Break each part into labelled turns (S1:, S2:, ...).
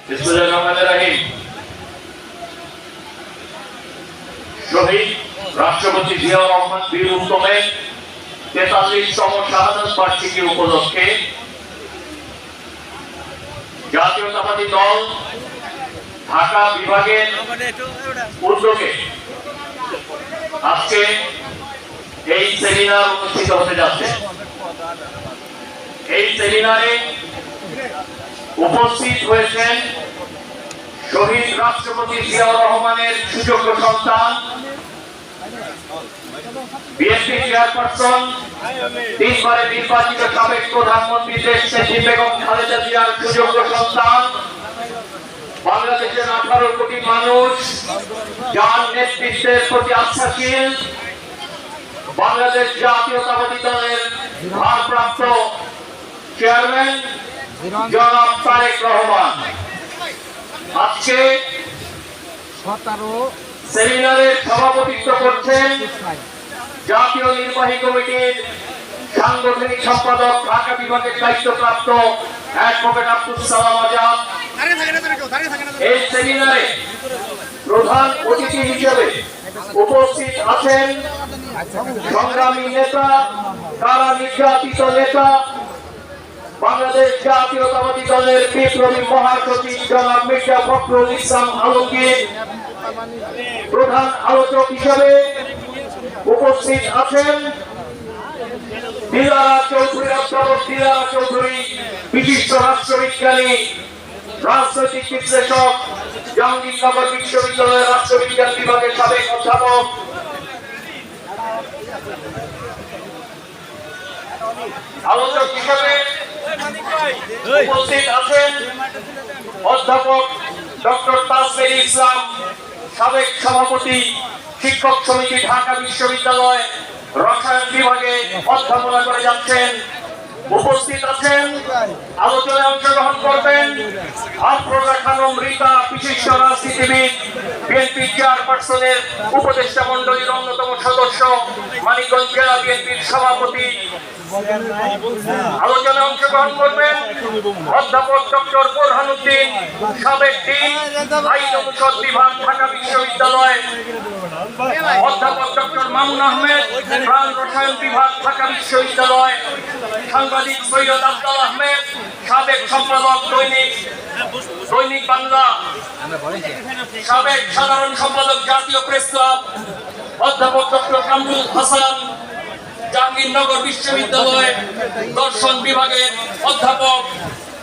S1: বিসমিল্লাহির শহীদ রাষ্ট্রপতি জিয়াউর রহমান বীর উত্তমের ৪৩তম শাহাদাত বার্ষিকী উপলক্ষে জাতীয়তাবাদী দল ঢাকা বিভাগের উদ্যোগে আজকে এই সেমিনার অনুষ্ঠিত হতে যাচ্ছে। এই সেমিনারে উপস্থিত হয়েছেন শহীদ রাষ্ট্রপতি জিয়াউর রহমানের সুযোগ্য সন্তান, বিএনপি চেয়ারপারসন, ৩ বারের নির্বাচিত সাবেক প্রধানমন্ত্রী দেশ নেত্রী বেগম খালেদা জিয়ার সুযোগ্য সন্তান, বাংলাদেশের ১৮ কোটি মানুষ যার নেতৃত্বের প্রতি আস্থাশীল, বাংলাদেশ জাতীয়তাবাদী দলের ভারপ্রাপ্ত চেয়ারম্যান জনাব তারেক রহমান আজকে সেমিনারের সভাপতিত্ব করছেন জাতীয় নির্বাহী কমিটির সাংগঠনিক সম্পাদক ঢাকা বিভাগের দায়িত্বপ্রাপ্ত অ্যাডভোকেট আব্দুল সালাম আজাদ। এই সেমিনারে প্রধান অতিথি হিসেবে উপস্থিত আছেন সংগ্রামী নেতা, কারা নির্যাতিত নেতা, বাংলাদেশ জাতীয়তাবাদী দলের বিপ্লবী মহাসচিব জনাব মির্জা ফখরুল ইসলাম আলমগীর। প্রধান আলোচক হিসেবে উপস্থিত আছেন দিলারা চৌধুরী, অধ্যাপক দিলারা চৌধুরী, বিশিষ্ট রাষ্ট্রবিজ্ঞানী, রাজনৈতিক বিশ্লেষক, জাহাঙ্গীরনগর বিশ্ববিদ্যালয়ের রাষ্ট্রবিজ্ঞান বিভাগের সাবেক অধ্যাপক। আলোচক হিসেবে উপস্থিত আছেন অধ্যাপক ডক্টর তাসমির ইসলাম, সাবেক সভাপতি, শিক্ষক সমিতি, ঢাকা বিশ্ববিদ্যালয় রসায়ন বিভাগে অধ্যাপনা করে যাচ্ছেন। উপস্থিত আছেন আলোচনায় অংশগ্রহণ করবেন আফরোজা খানম রিতা, বিশিষ্ট রাজনীতিবিদ, বিএনপি চেয়ারপারসনের উপদেষ্টা মন্ডলীর অন্যতম সদস্য, মানিকগঞ্জ জেলা বিএনপির সভাপতি। আলোচনায় অংশগ্রহণ করবেন অধ্যাপক ডক্টর বোরহানুদ্দিন, সাবেক ডিন, আইন অনুষদ বিভাগ, ঢাকা বিশ্ববিদ্যালয়, অধ্যাপক ডক্টর মামুন আহমেদ, প্রাণ রসায়ন বিভাগ, ঢাকা বিশ্ববিদ্যালয়, সাংবাদিক সৈয়দ আফজাল আহমেদ, সাবেক সম্পাদক দৈনিক বাংলা, সাবেক সাধারণ সম্পাদক জাতীয় প্রেস ক্লাব, অধ্যাপক ডক্টর কামরুল হাসান, জাহাঙ্গীরনগর বিশ্ববিদ্যালয় দর্শন বিভাগের অধ্যাপক।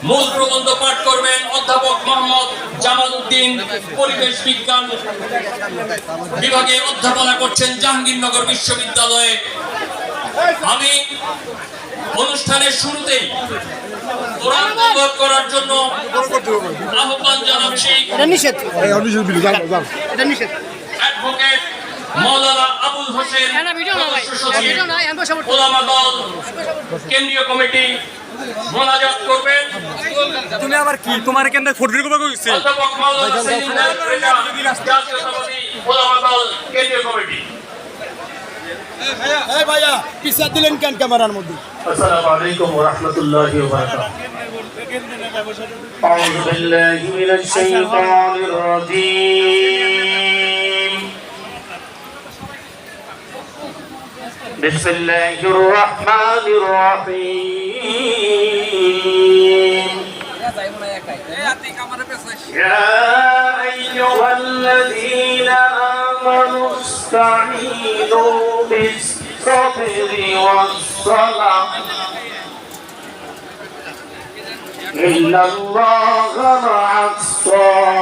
S1: মূল প্রবন্ধ পাঠ করবেন অধ্যাপক মোহাম্মদ জামাল উদ্দিন, পরিবেশ বিজ্ঞান বিভাগে অধ্যাপনা করছেন জাহাঙ্গীরনগর বিশ্ববিদ্যালয়ে। আমি অনুষ্ঠানের শুরুতেই কোরআন তেলাওয়াত করার জন্য আহ্বান জানাচ্ছি অ্যাডভোকেট মাওলানা আবুল হোসেন, ওলামা দল কেন্দ্রীয় কমিটি মোনাজাত করবেন।
S2: তুমি আবার কি তোমার কেন ফটো কপি কইছে
S1: অধ্যাপক মাওলানা জাতীয়তাবাদী ওলামা দল কেন্দ্রীয় কমিটি।
S3: এই ভাইয়া পিছা দিলেন কেন ক্যামেরার মধ্যে?
S1: আসসালামু আলাইকুম ওয়া রাহমাতুল্লাহি ওয়া বারাকাতুহু। আউযু বিল্লাহি মিনাশ শাইতানির রাজীম। বিসমিল্লাহির রাহমানির রাহিম। ইয়া আইয়ুহাল্লাযীনা আমানু ইসতাঈনু বিস-সাবরি ওয়াস-সালাহ ইন্নাল্লাহা মা'আস-সাবিরিন।